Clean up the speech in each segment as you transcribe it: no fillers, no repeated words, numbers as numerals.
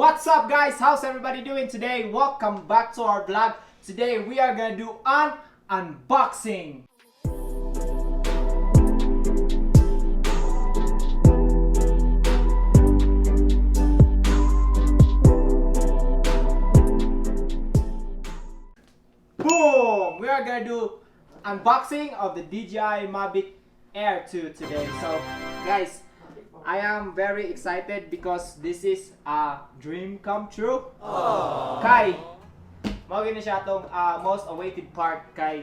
What's up guys? How's everybody doing today? Welcome back to our vlog. Today we are gonna do an unboxing. Boom! We are gonna do unboxing of the DJI MAVIC Air 2 today. So guys, I am very excited because this is a dream come true. Kay, mawag na siya itong most awaited part kay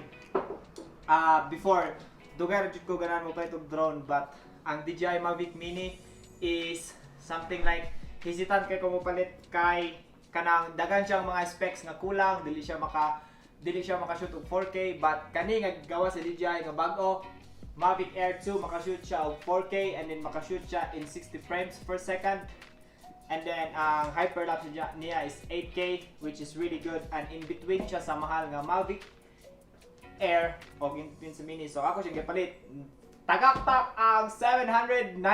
before, dugar ko ganan mo pa itong drone, but ang DJI MAVIC Mini is something like hesitant kay kung palit kay kanang dagan siyang mga specs nga kulang, dili siya makashoot og 4K, but kani nga gawa sa DJI nga bag-o MAVIC Air 2, makashoot siya og 4K and then makashoot siya in 60 frames per second. And then ang hyperlapse niya is 8K, which is really good, and in between siya sa mahal nga MAVIC Air o in between sa Mini. So ako siya gipalit. Tagaktak ang $799.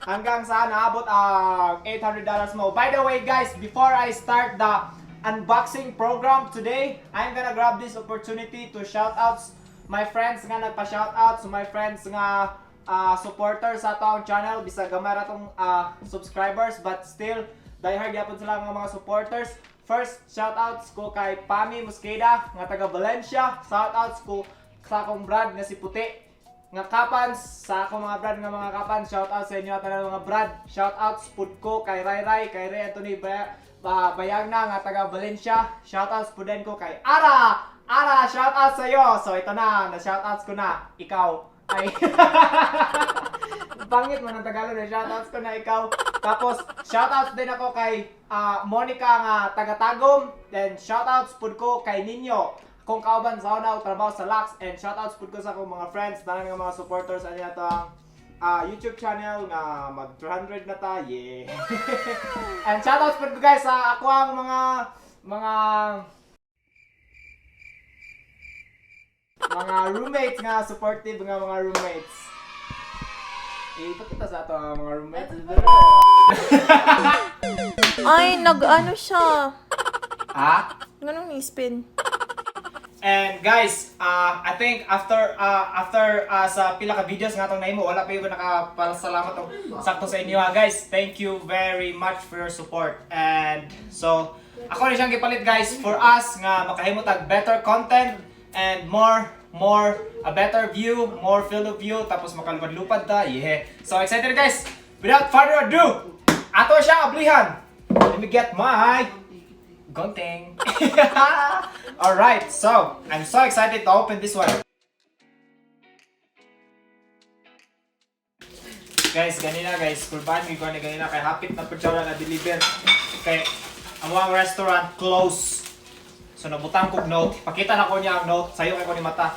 Hanggang sa naabot ang $800 mo. By the way guys, before I start the unboxing program today, I'm gonna grab this opportunity to shout out my friends nga nagpa-shout out, so my friends nga supporters sa atong channel, bisag gamay ra tong subscribers but still diehard gyapon sila nga mga supporters. First, shout outs ko kay Pami Mosqueda nga taga Valencia. Shout outs ko sa akong brad nga si Puti nga Kapans, sa akong mga brad nga mga Kapans. Shout out sa inyo tanan mga brad. Shout outs pud ko kay Ray Anthony Bayagna nga taga Valencia. Shoutouts po din ko kay Ara, shoutout sa iyo. So ito na shoutouts ko na. Ikaw ay pangit mo ng Tagalog na shoutouts ko na ikaw. Tapos shoutouts din ako kay Monica nga taga Tagum. Then shoutouts po ko kay Ninyo kung kauban sa una trabaho sa Lux. And shoutouts po ko sa akong mga friends, tanan nga mga supporters sa niya to YouTube channel nga mag 300 na ta, yeah. And shoutouts po guys sa ako ang mga roommates nga supportive nga mga roommates. Ipakita sa ato ang mga roommates. Ay, nag-ano siya. Ganun ni spin. And guys, I think after sa pila ka videos nga tong nahimo, wala pa yung nakapasalamat og sakto sa inyo guys. Thank you very much for your support. And so ako rin siyang gipalit guys for us nga makahimo tag better content and more a better view, more field of view, tapos makalupad-lupad ta. Yeah. So excited guys. Without further ado, ato siya ablihan. Let me get my gunting. Alright, so I'm so excited to open this one. Guys, ganina guys, kulban mi ko ni ganina kay hapit na pud siya na deliver kay ang restaurant close. So nabutang kog note, pakita na ko niya ang note, sayo kay ko ni mata.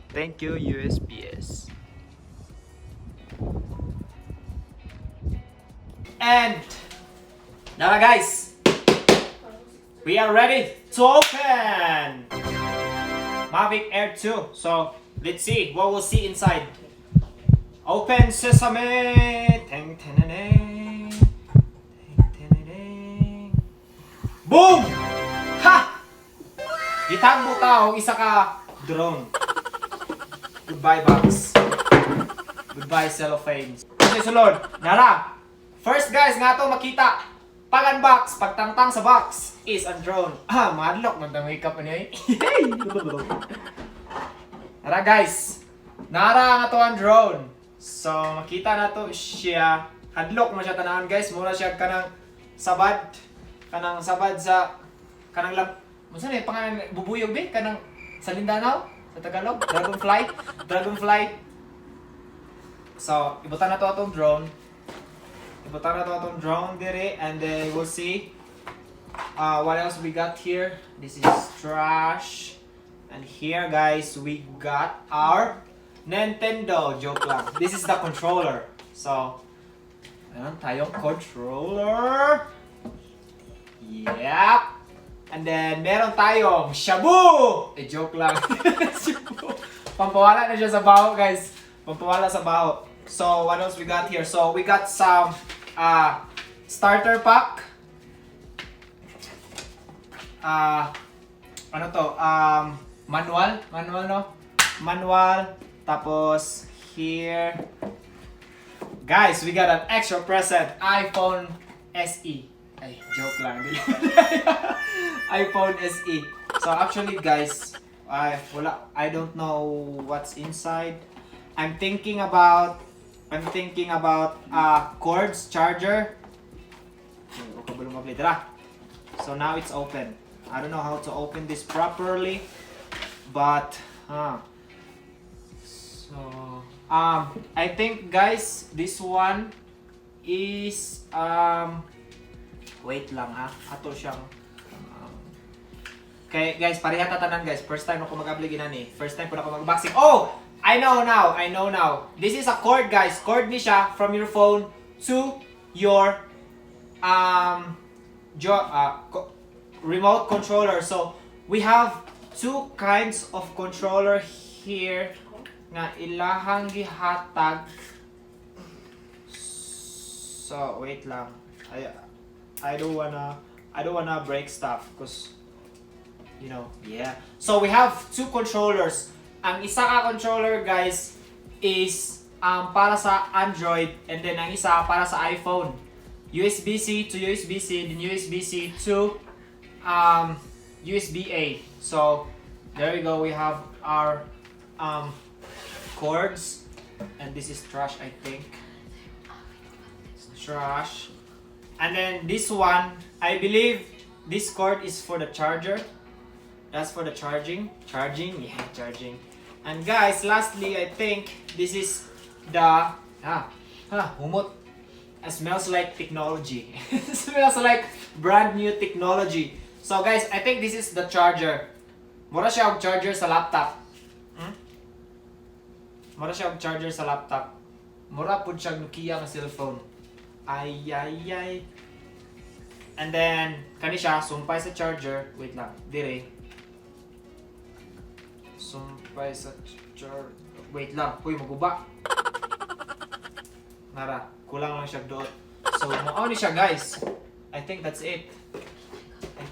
Thank you USPS. And now guys, we are ready to open MAVIC Air 2. So let's see what we'll see inside. Open sesame. Teng teneneng. Teng teneneng. Boom! Ha! Gitagbo ta og isa ka drone. Goodbye box. Goodbye cellophane. Okay, sulod. Nara. First guys nga to makita. Pag-unbox, pagtangtang sa box is a drone. Madlock man tang makeup niya. Tara guys. Nara nga to ang drone. So makita na to siya. Hadlock mo siya tanahan guys. Muna siya kanang sabad. Kanang sabad sa kanang Unsa na pangalan bubuyog be kanang sa Mindanao sa Tagalog? Dragonfly. So ibutan na to atong drone. Dire, and then we'll see what else we got here. This is trash, and here guys we got our Nintendo. Joke lang. This is the controller. So meron tayong controller. Yep. And then meron tayong shabu. Joke lang. Pampawala na siya sa baho guys. Pampawala sa baho. So what else we got here? So we got some starter pack. Ano to? Manual no? Manual. Tapos here, guys, we got an extra present, iPhone SE. Ay, joke lang. iPhone SE. So actually, guys, I don't know what's inside. I'm thinking about cords, charger. So now it's open. I don't know how to open this properly, but so I think, guys, this one is wait lang ha. Ato siyang okay, guys, pareha tatanan, guys. First time ako mag-apply ginani. First time ko na ako mag-boxing. Oh, I know now. This is a cord, guys. Cord ni siya from your phone to your remote controller. So we have two kinds of controller here nga ilahang gihatag. So wait lang. I don't wanna break stuff because you know, yeah. So we have two controllers. Ang isa ka controller, guys, is para sa Android, and then ang isa para sa iPhone. USB-C to USB-C, then USB-C to USB-A. So there we go. We have our cords, and this is trash, I think. It's trash. And then this one, I believe this cord is for the charger. That's for the charging. Charging. And guys, lastly, I think this is the humot. It smells like technology. It smells like brand new technology. So guys, I think this is the charger. Mura siya og charger sa laptop. Mura siya og charger sa laptop. Mura pud siya Nokia nga cellphone. Ay. And then kani siya sumpay sa charger. Wait lang, dire. Sumpay sa charger. Wait lang, huy maguba. Nara, kulang lang siya doon. So mao ni siya, guys. I think that's it. I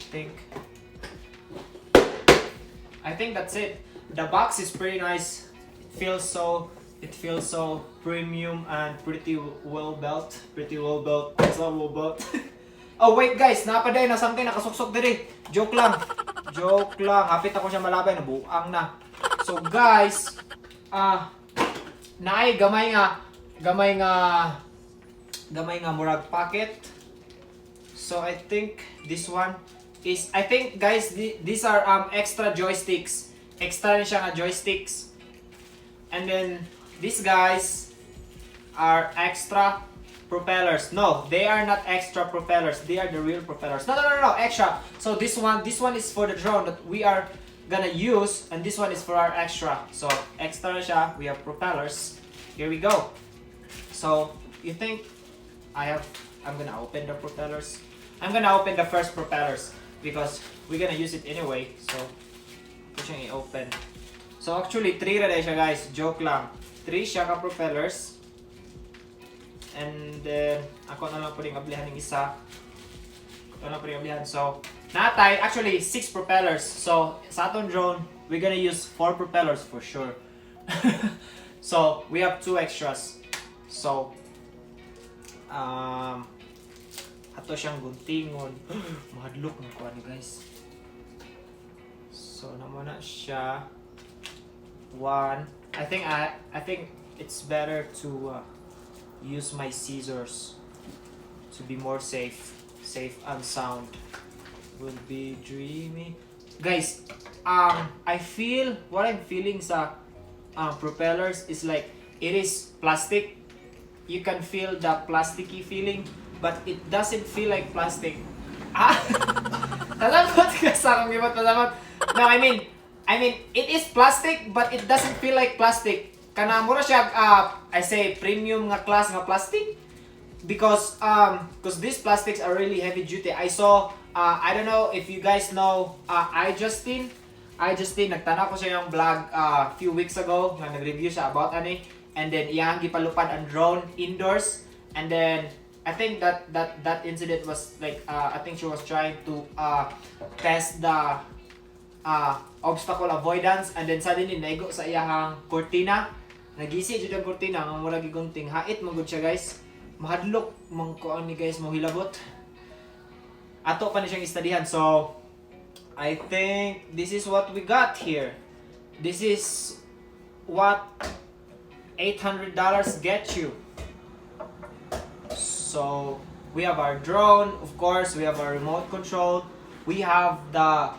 think that's it. The box is pretty nice. It feels so premium and pretty well built. It's not well built. Oh wait, guys, napaday na something nakasuksok diri. Joke lang. Hapit ako siya malabay, nabuang na. So guys, naay gamay nga murag pocket. So I think this one is, I think, guys, these are extra joysticks. Extra na siya nga joysticks. And then these guys are extra propellers. No, they are not extra propellers. They are the real propellers. No, extra. So this one is for the drone that we are gonna use, and this one is for our extra. So extra na siya. We have propellers. Here we go. So you think I'm gonna open the propellers? I'm gonna open the first propellers because we're gonna use it anyway. So ito siyang i-open. So actually 3 na siya, guys. Joke lang. 3 siya ka propellers. And then ako na lang po rin ablihan ng isa. So natay actually 6 propellers. So sa atong drone, we're gonna use 4 propellers for sure. So we have 2 extras. So ato siyang guntingon. Mahadlok ng kuan, guys. So naman na siya. 1. I think it's better to use my scissors to be more safe and sound. Will be dreamy, guys. I feel what I'm feeling sa propellers is like it is plastic. You can feel the plasticky feeling, but it doesn't feel like plastic. Salamat ka sa akong gibat, salamat. No, I mean it is plastic, but it doesn't feel like plastic. Kana mura siya I say premium nga class nga plastic because these plastics are really heavy duty. I saw I don't know if you guys know Justin nagtanaw ko siya yung vlog few weeks ago nga nag-review siya about ani and then iyang gipalupad ang drone indoors, and then I think that incident was like I think she was trying to test the obstacle avoidance, and then suddenly naigo sa iyang kurtina. Nagisi jud ang kurtina nga mura gigunting hait man gud siya guys. Mahadlok man ko ani guys mo hilabot. Ato pa ni siyang istadihan. So I think this is what we got here. This is what $800 get you. So we have our drone, of course, we have our remote control, we have the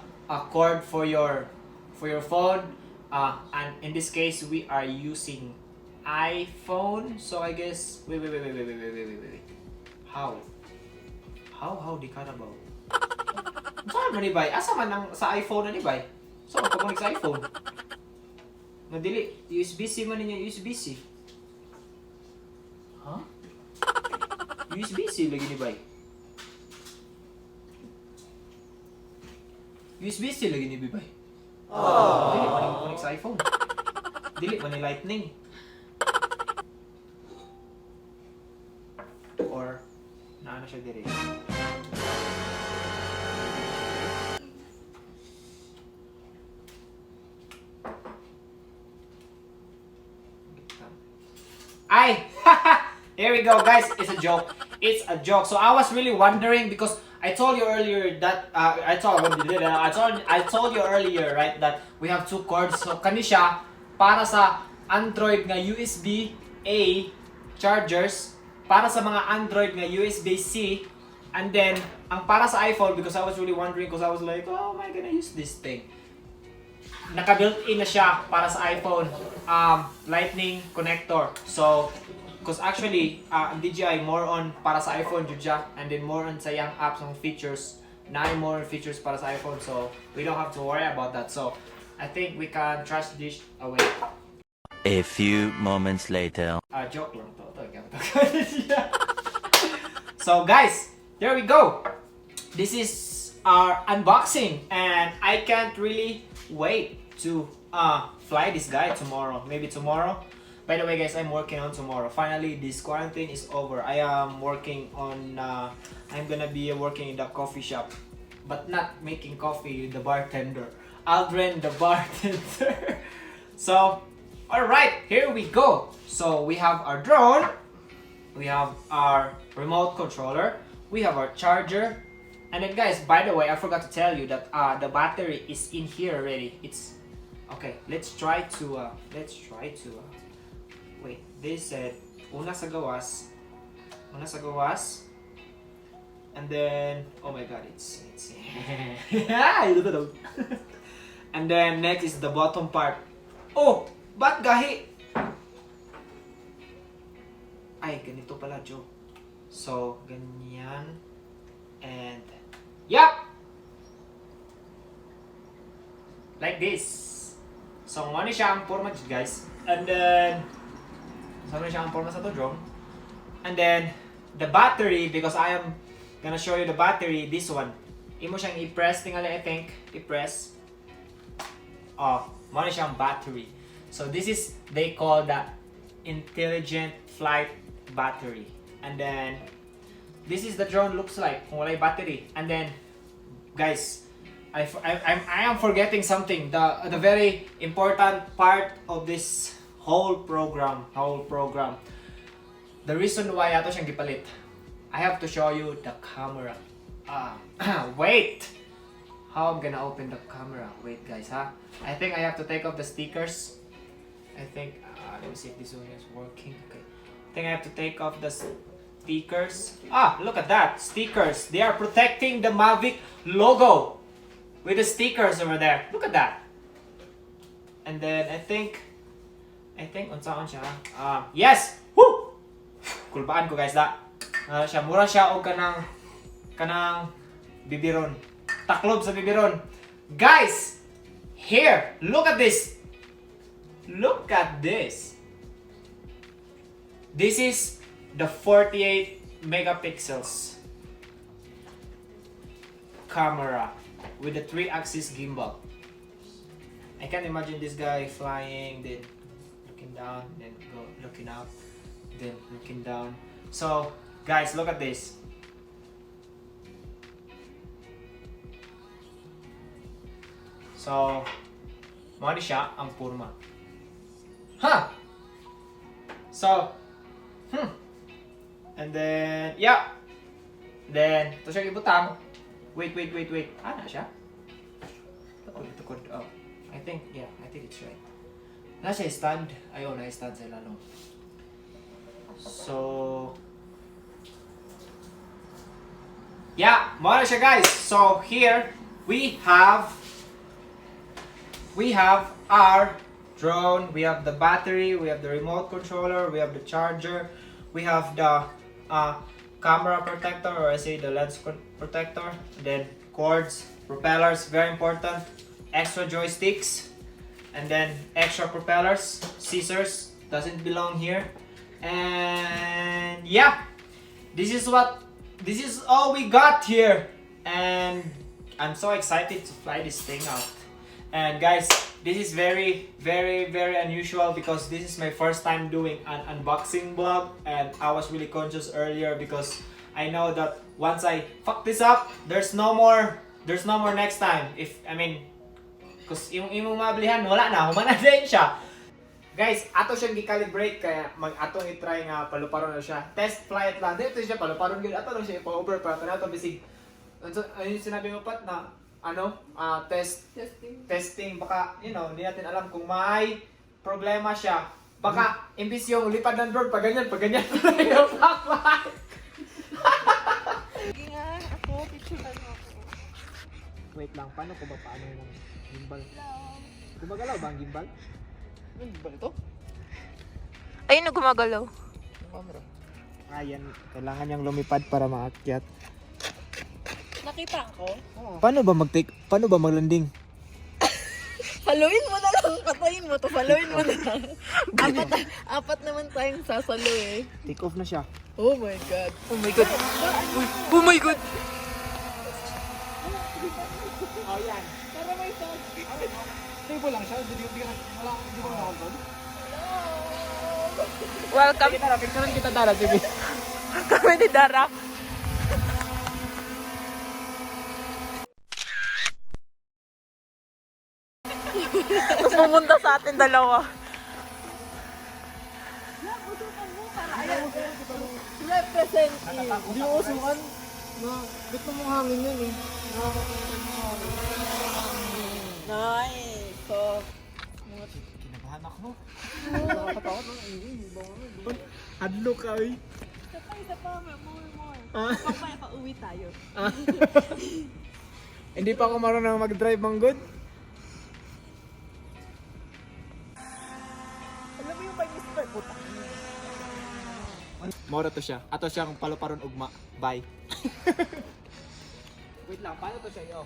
cord for your phone, and in this case we are using iPhone. So I guess wait. How di ka na ba? Saan man ni bay? Asa man ang sa iPhone na ni bay? So man pag sa iPhone. Madili, USB-C man niya, USB-C. Huh? USB-C lagi ni bay. USB-C lagi ni bay. Dili man ni connect sa iPhone. Dili man ni Lightning. Or naano siya dire. Ay! Here we go, guys. It's a joke. It's a joke. So I was really wondering because I told you earlier that I told you earlier, right, that we have two cords. So kani siya para sa Android nga USB-A chargers, para sa mga Android nga USB-C, and then ang para sa iPhone, because I was really wondering, because I was like, oh, am I gonna use this thing? Naka-built-in na siya para sa iPhone, Lightning connector. So, because actually, DJI more on para sa iPhone jud siya, and then more on sa yang apps ng features, more features para sa iPhone. So, we don't have to worry about that. So, I think we can trash this away. A few moments later. Joke lang to. So, guys, there we go. This is our unboxing, and I can't really wait to fly this guy tomorrow. Maybe tomorrow. By the way, guys, I'm working on tomorrow. Finally, this quarantine is over. I am working on I'm gonna be working in the coffee shop, but not making coffee, the bartender. I'll drain the bartender. So alright, here we go. So we have our drone, we have our remote controller, we have our charger. And then guys, by the way, I forgot to tell you that the battery is in here already. It's okay. Let's try to wait. They said una sa gawas, and then oh my god, it's and then next is the bottom part. Oh, ba't gahi? Ay, ganito pala, Joe. So ganyan. And yup, like this. So mo ni siya ang forma guys, and then so mo ni siya ang forma sa to drone. And then the battery, because I am gonna show you the battery, this one imo siyang i-press tingali, I think i-press. Oh, mo ni siya ang battery. So this is, they call the intelligent flight battery. And then this is the drone looks like kung walay battery. And then guys, I am forgetting something, the very important part of this whole program. The reason why ato siyang gipalit, I have to show you the camera. Wait, how I'm gonna open the camera? Wait guys, I think I have to take off the stickers. I think let me see if this one is working. Okay, I think I have to take off the stickers. Look at that, stickers. They are protecting the Mavic logo with the stickers over there. Look at that. And then I think unsaon siya. Yes. Woo! Kulbaan ko guys da. Siya mura siya og kanang bibiron. Taklob sa bibiron. Guys, here, look at this. Look at this. This is the 48 megapixels camera with the 3-axis gimbal. I can't imagine this guy flying, then looking down, then go looking up, then looking down. So guys, look at this. So mo ni siya ang porma. Ha! So and then yeah. Then ito siya ibutang. Wait. Ana siya? Oh, I think it's right. Na siya stand. Ayun, na-stand sila no. So yeah, mo na siya guys. So here we have our drone, we have the battery, we have the remote controller, we have the charger, we have the camera protector, or I say the lens protector, then cords, propellers, very important, extra joysticks, and then extra propellers, scissors, doesn't belong here, and yeah, this is all we got here, and I'm so excited to fly this thing out. And guys, this is very unusual because this is my first time doing an unboxing vlog, and I was really conscious earlier because I know that once I fuck this up, there's no more next time. Cause imong mablihan wala na, humana din siya. Guys, ato siyang gi-calibrate kaya atong i-try nga paluparon na siya. Test flight lang. Dito siya paluparon gyud ato lang siya pa-over pa ato bisig. Ayun sinabi mo pat na testing baka hindi natin alam kung may problema siya, baka imbis yung lipad ng drone pag ganyan yung backpack. Sige nga, ako, picturean mo ako. Wait lang, paano yung gimbal? Gumagalaw ba ang gimbal? Ano ba ito? Ayun, gumagalaw. Yung camera. Ayan, kailangan niyang lumipad para maakyat. Nakita ko. Paano ba maglanding? Followin mo na lang, patayin mo to, followin mo na lang. Apat naman tayong sasalo eh. Take off na siya. Oh my god. Oh my god. Oh my god. Oh, yan. Para may tag. Stable lang siya, hindi ko na-control. Welcome. Picturean kita Dara, sige. Kami ni Dara. Tapos pumunta sa atin dalawa. Represent you. Hindi ko usukan. Gusto mong hangin yan eh. Nice. So, Kinabahan ako. Nakakatakot ng Hadlo ka eh. isa pa, more. Papaya pa uwi tayo. Hindi pa ako marunong mag-drive ng good. Alam mo yung pag-isper, puta. Mora to siya. Ato siyang paluparon ugma. Bye. Wait lang, paano to siya?